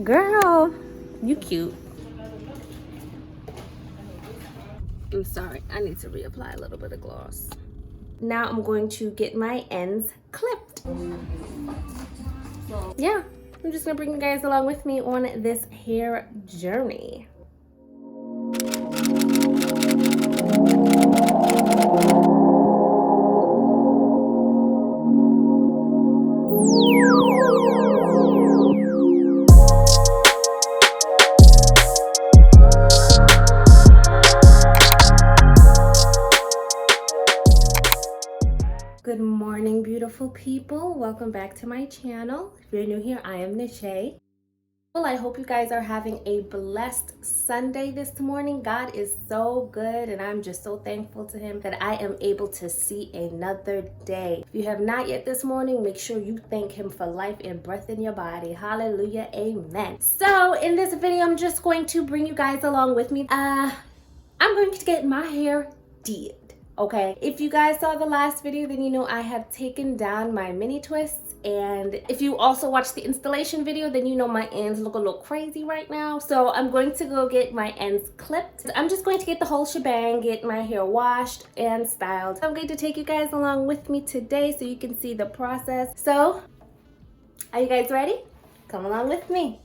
Girl, you cute. I'm sorry, I need to reapply a little bit of gloss. Now I'm going to get my ends clipped. Yeah, I'm just gonna bring you guys along with me on this hair journey. Good morning, beautiful people. Welcome back to my channel. If you're new here, I am Nneka. Well, I hope you guys are having a blessed Sunday this morning. God is so good, and I'm just so thankful to him that I am able to see another day. If you have not yet this morning, make sure you thank him for life and breath in your body. Hallelujah, amen. So in this video, I'm just going to bring you guys along with me. I'm going to get my hair did. Okay, if you guys saw the last video, then you know I have taken down my mini twists, and if you also watched the installation video, then you know my ends look a little crazy right now. So I'm going to go get my ends clipped. I'm just going to get the whole shebang, get my hair washed and styled. I'm going to take you guys along with me today so you can see the process. So are you guys ready? Come along with me.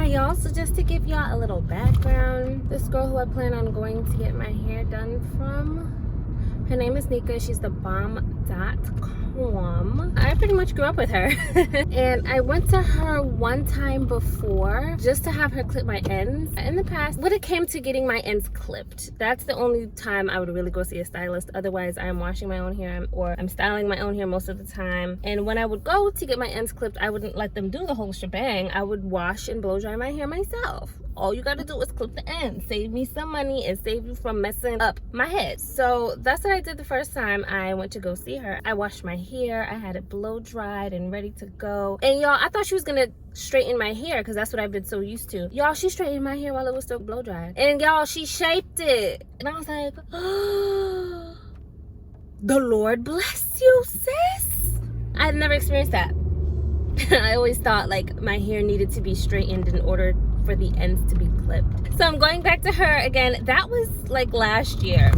Y'all, so just to give y'all a little background, this girl who I plan on going to get my hair done from, her name is Nneka. She's the bomb.com. I pretty much grew up with her. And I went to her one time before just to have her clip my ends. In the past, when it came to getting my ends clipped, that's the only time I would really go see a stylist. Otherwise, I'm washing my own hair or I'm styling my own hair most of the time. And when I would go to get my ends clipped, I wouldn't let them do the whole shebang. I would wash and blow dry my hair myself. All you gotta do is clip the ends. Save me some money and save you from messing up my head. So that's what I did the first time I went to go see her. I washed my hair, I had it blow dried and ready to go. And y'all, I thought she was gonna straighten my hair because that's what I've been so used to. Y'all, she straightened my hair while it was still blow dried. And y'all, she shaped it. And I was like, oh, the Lord bless you, sis. I've never experienced that. I always thought like my hair needed to be straightened in order for the ends to be clipped. So I'm going back to her again. That was like last year.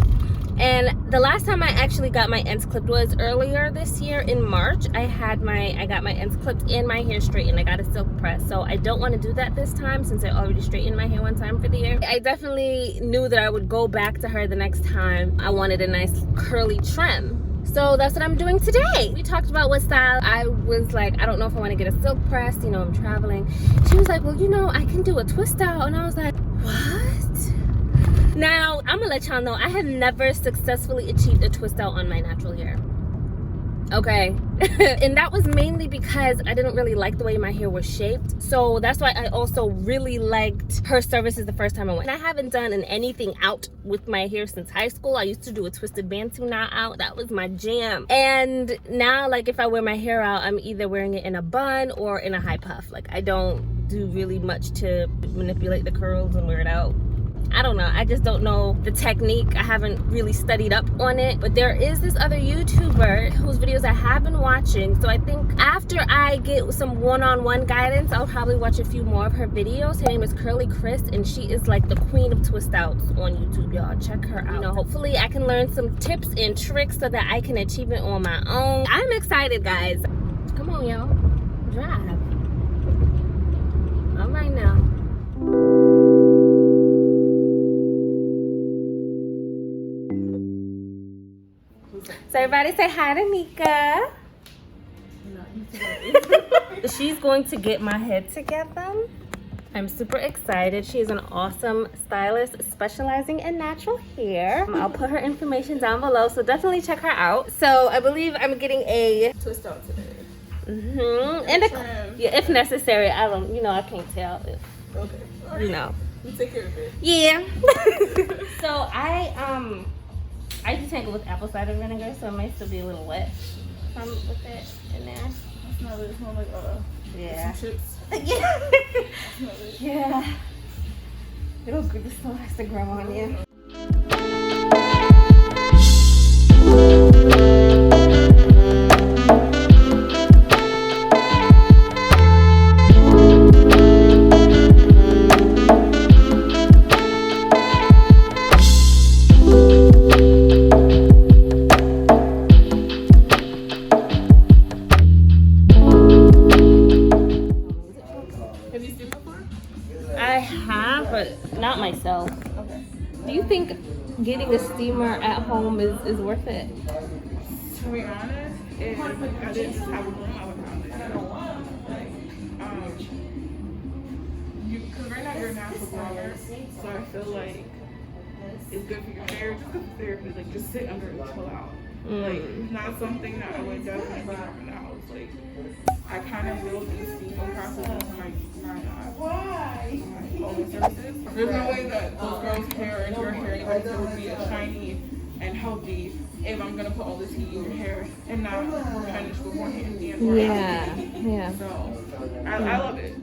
And the last time I actually got my ends clipped was earlier this year in March. I got my ends clipped and my hair straightened. I got a silk press. So I don't want to do that this time since I already straightened my hair one time for the year. I definitely knew that I would go back to her the next time I wanted a nice curly trim. So that's what I'm doing today. We talked about what style. I was like, I don't know if I want to get a silk press, you know, I'm traveling. She was like, well, you know, I can do a twist out. And I was like, what? Now, I'm gonna let y'all know, I have never successfully achieved a twist out on my natural hair. Okay. And that was mainly because I didn't really like the way my hair was shaped. So that's why I also really liked her services the first time I went. And I haven't done anything out with my hair since high school. I used to do a twisted bantu knot out. That was my jam. And now, like, if I wear my hair out, I'm either wearing it in a bun or in a high puff. Like, I don't do really much to manipulate the curls and wear it out. I don't know, I just don't know the technique. I haven't really studied up on it, but there is this other YouTuber whose videos I have been watching. So I think after I get some one-on-one guidance, I'll probably watch a few more of her videos. Her name is Curly Chris, and she is like the queen of twist outs on YouTube, y'all. Check her out. You know, hopefully I can learn some tips and tricks so that I can achieve it on my own. I'm excited, guys. Come on, y'all, drive. All right now. So everybody say hi to Nneka. She's going to get my head together. I'm super excited. She is an awesome stylist specializing in natural hair. I'll put her information down below, so definitely check her out. So I believe I'm getting a twist out today. And yeah, if necessary. I don't, you know, I can't tell if, okay, you know. You take care of it. Yeah. So I just tangle with apple cider vinegar, so it might still be a little wet with it in there. It smells like yeah. some chips. Yeah. Yeah. It'll still has to grow on you. I have, but not myself. Okay. Do you think getting a steamer at home is worth it? To be honest, if I didn't have a room, I would probably because right now you're a natural groomer, so I feel like it's good for your hair, just good for therapy, like just sit under it and chill out. Like, not something that I would definitely do in the house. Like, I kind of build these steaming processes for my own services. There's no way that those girls' hair and your hair anybody's hair would be as shiny and healthy if I'm gonna put all this heat in your hair and not replenish beforehand. Yeah. So I love it.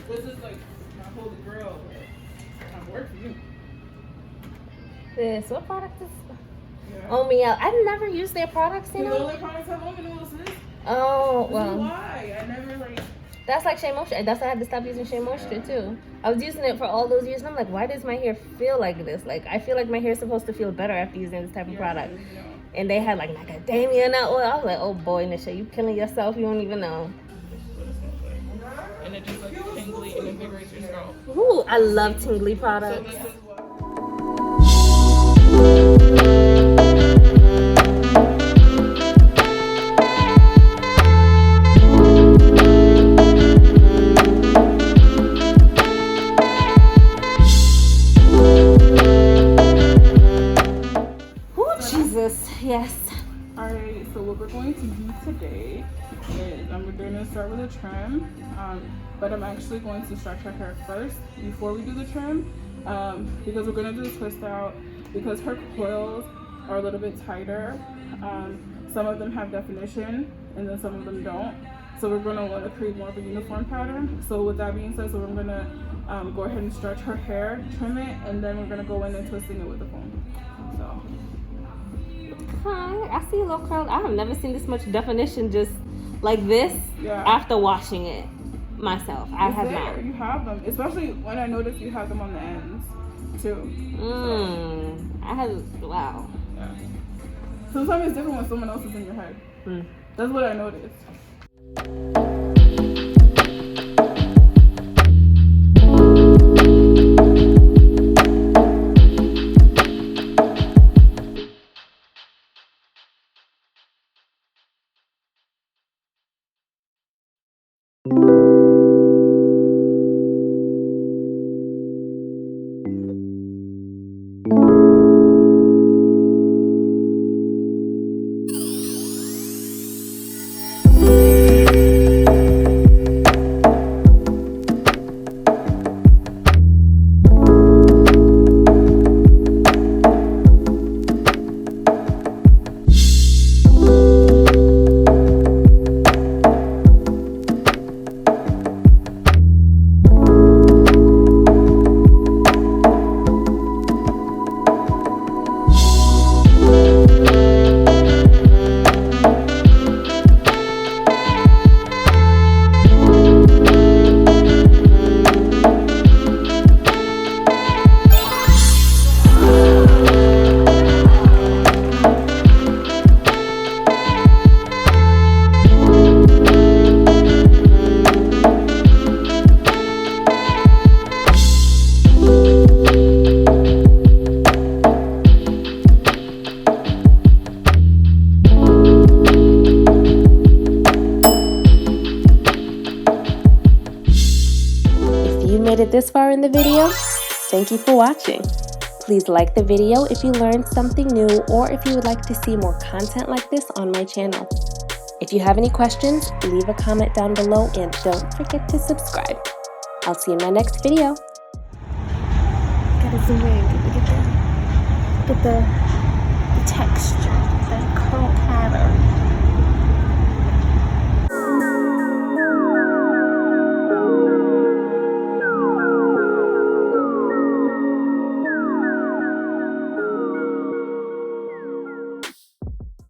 This is like my holy grail. I'm working for you. This, what product is? Yeah. Oh, me out. I've never used their products, you know. All their products have luminous. Oh, well. This is why I never like. That's like Shea Moisture. That's why I had to stop using Shea Moisture too. I was using it for all those years, and I'm like, why does my hair feel like this? Like, I feel like my hair is supposed to feel better after using this type of product. And they had like macadamia nut oil. I was like, oh boy, Nneka, you killing yourself. You don't even know. And it just like tingly and invigorates your scalp. Ooh, I love tingly products. So Jesus, yes. Alright, so what we're going to do today is we're going to start with a trim, but I'm actually going to stretch her hair first before we do the trim, because we're going to do the twist out because her coils are a little bit tighter. Some of them have definition and then some of them don't. So we're going to want to create more of a uniform pattern. So with that being said, we're going to go ahead and stretch her hair, trim it, and then we're going to go in and twisting it with the foam. So. Hi, I see a little curl. I have never seen this much definition just like this after washing it myself. I have not. You have them, especially when I noticed you have them on the ends too. I have, wow. Yeah. Sometimes it's different when someone else is in your head. That's what I noticed. the video? Thank you for watching. Please like the video if you learned something new or if you would like to see more content like this on my channel. If you have any questions, leave a comment down below and don't forget to subscribe. I'll see you in my next video. Gotta zoom in. Look at the texture, that curl pattern.